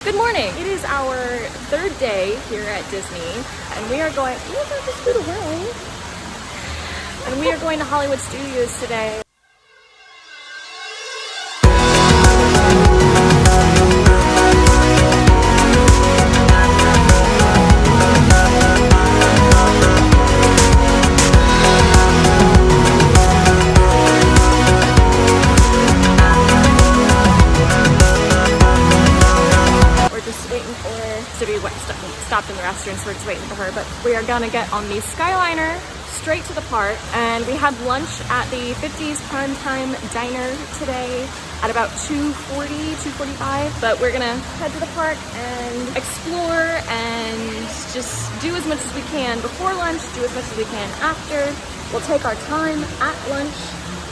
Good morning. It is our third day here at Disney, and we are going. And we are going to Hollywood Studios today. Stopped in the restroom, so we're just waiting for her, but we are gonna get on the Skyliner straight to the park, and we had lunch at the 50s Prime Time Diner today at about 2:45, but we're gonna head to the park and explore and just do as much as we can before lunch, do as much as we can after. We'll take our time at lunch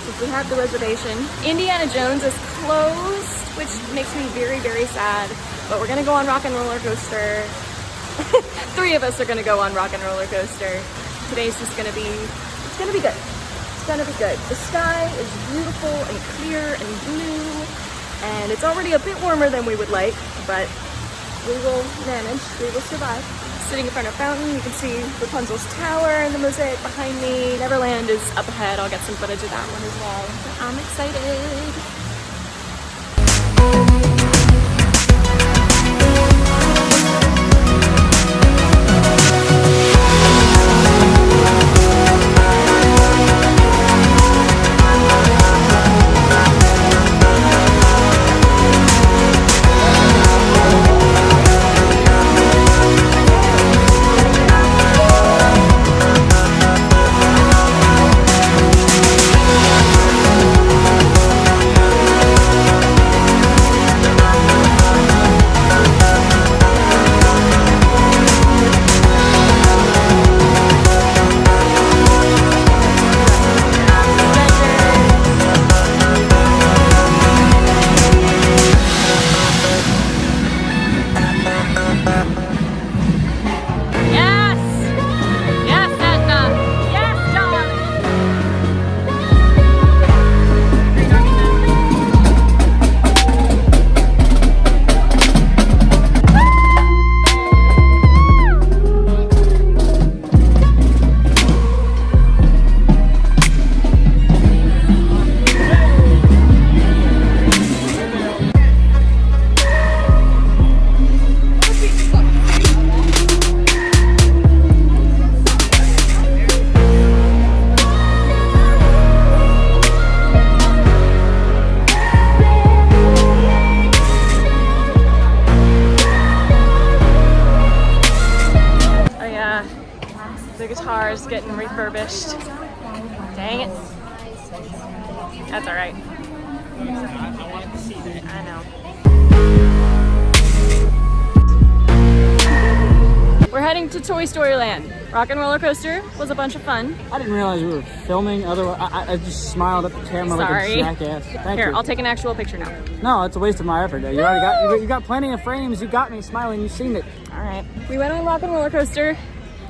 since we have the reservation. Indiana Jones is closed, which makes me very, very sad, but we're gonna go on Rock and Roller Coaster. Three of us are gonna go on Rock and Roller Coaster. Today's just gonna be, it's gonna be good. It's gonna be good. The sky is beautiful and clear and blue, and it's already a bit warmer than we would like, but we will manage, we will survive. Sitting in front of a fountain, you can see Rapunzel's tower and the mosaic behind me. Neverland is up ahead. I'll get some footage of that one as well. But I'm excited. The guitar is getting refurbished. Dang it. That's all right. I wanted to see that. I know. We're heading to Toy Story Land. Rock and Roller Coaster was a bunch of fun. I didn't realize we were filming. Otherwise, I just smiled at the camera like a jackass. Thank Here, you. I'll take an actual picture now. No, it's a waste of my effort. You already got plenty of frames. You got me smiling. You've seen it. All right. We went on Rock and Roller Coaster.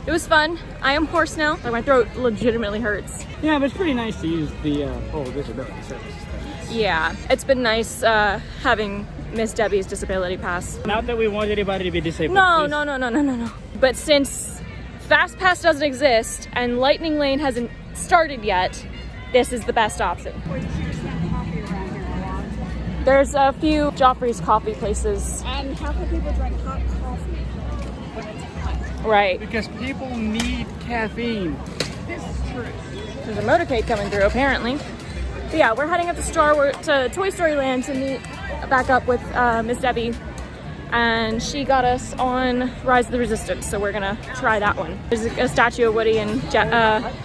It was fun. I am hoarse now. Like, my throat legitimately hurts. Yeah, but it's pretty nice to use the full disability services thing. Yeah, it's been nice having Miss Debbie's disability pass. Not that we want anybody to be disabled. No. But since Fast Pass doesn't exist and Lightning Lane hasn't started yet, this is the best option. There's a few Joffrey's coffee places. And how can people drink hot coffee when it's hot? Right. Because people need caffeine. This is true. There's a motorcade coming through, apparently. But yeah, we're heading up to Toy Story Land to meet back up with Miss Debbie. And she got us on Rise of the Resistance, so we're gonna try that one. There's a statue of Woody and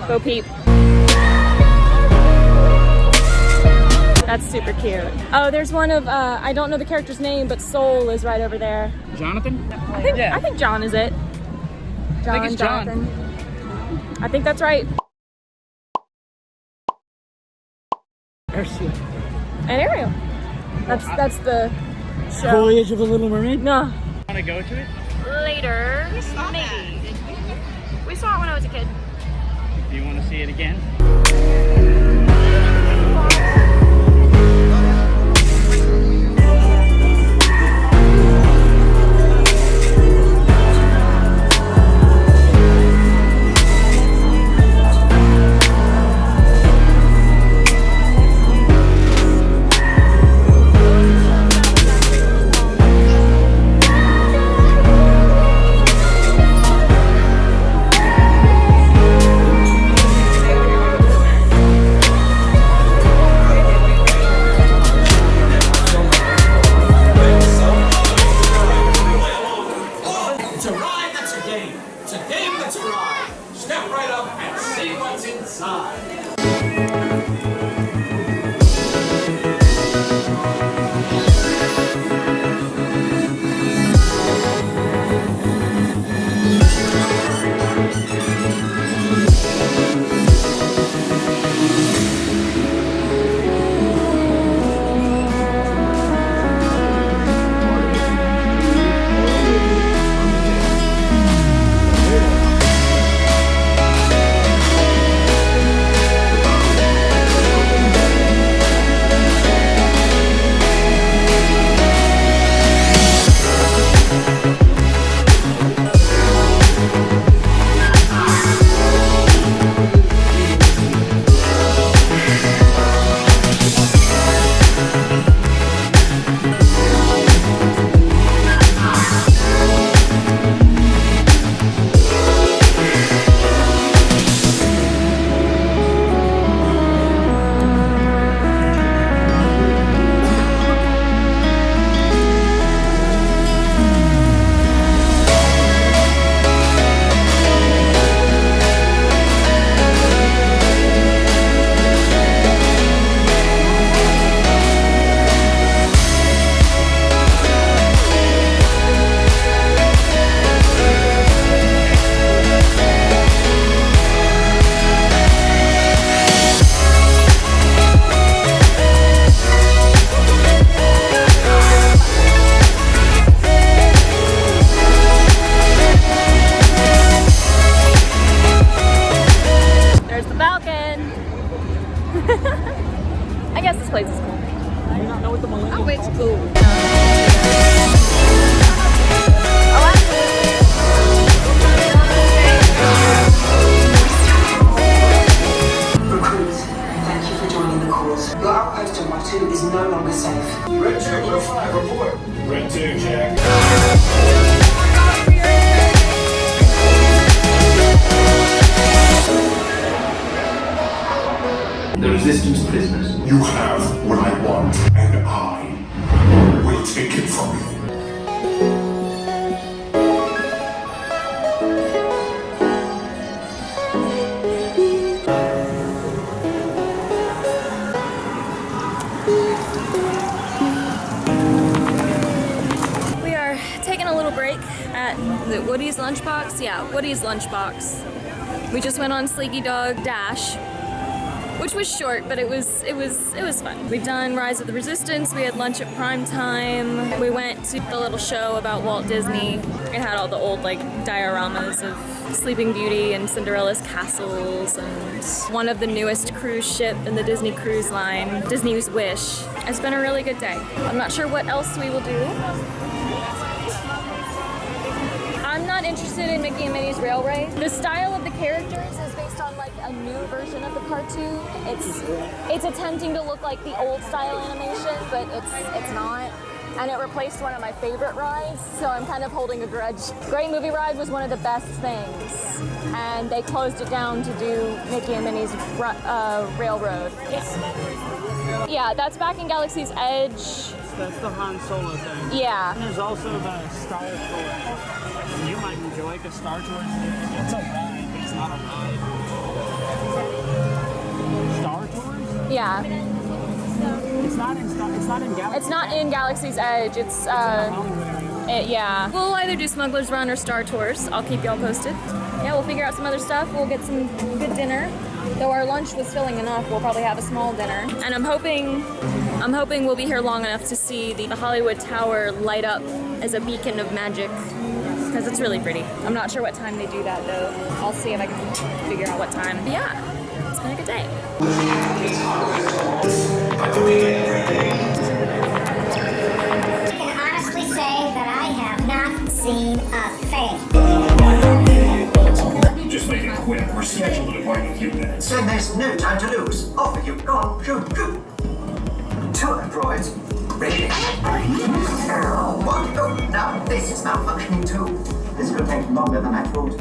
Bo Peep. That's super cute. Oh, there's one of, I don't know the character's name, but Soul is right over there. Jonathan? I think John is it. I think it's John. Jonathan. I think that's right. Ursula. And Ariel. That's the show. Voyage of the Little Mermaid? No. Want to go to it? Later. Maybe. We saw it when I was a kid. Do you want to see it again? resistance prisoners. You have what I want, and I will take it from you. We are taking a little break at the Woody's Lunchbox. Yeah, Woody's Lunchbox. We just went on Sleeky Dog Dash, which was short, but it was fun. We've done Rise of the Resistance. We had lunch at prime time. We went to the little show about Walt Disney. It had all the old like dioramas of Sleeping Beauty and Cinderella's castles, and one of the newest cruise ship in the Disney Cruise Line, Disney's Wish. It's been a really good day. I'm not sure what else we will do. I'm not interested in Mickey and Minnie's Rail Race. The style of the characters is based on like a new version of the cartoon. It's attempting to look like the old style animation, but it's not. And it replaced one of my favorite rides, so I'm kind of holding a grudge. Great Movie Ride was one of the best things, and they closed it down to do Mickey and Minnie's Railroad. Yeah, that's back in Galaxy's Edge. That's the Han Solo thing. Yeah. And there's also the Star Tours. You might enjoy the Star Tours. It's a ride, but it's not a ride. Star Tours? Yeah. It's not in Galaxy. It's not in Galaxy's Edge. It's yeah. We'll either do Smuggler's Run or Star Tours. I'll keep y'all posted. Yeah, we'll figure out some other stuff. We'll get some good dinner. Though our lunch was filling enough, we'll probably have a small dinner. And I'm hoping we'll be here long enough to see the Hollywood Tower light up as a beacon of magic, because it's really pretty. I'm not sure what time they do that though. I'll see if I can figure out what time. But yeah, it's been a good day. I can honestly say that I have not seen a thing. Just make it quick. We're scheduled to depart in a few minutes. Then there's no time to lose. Off with you. Go on, shoot, shoot. 2 androids. Ready. What? Oh, now this is malfunctioning too. This could take longer than I thought.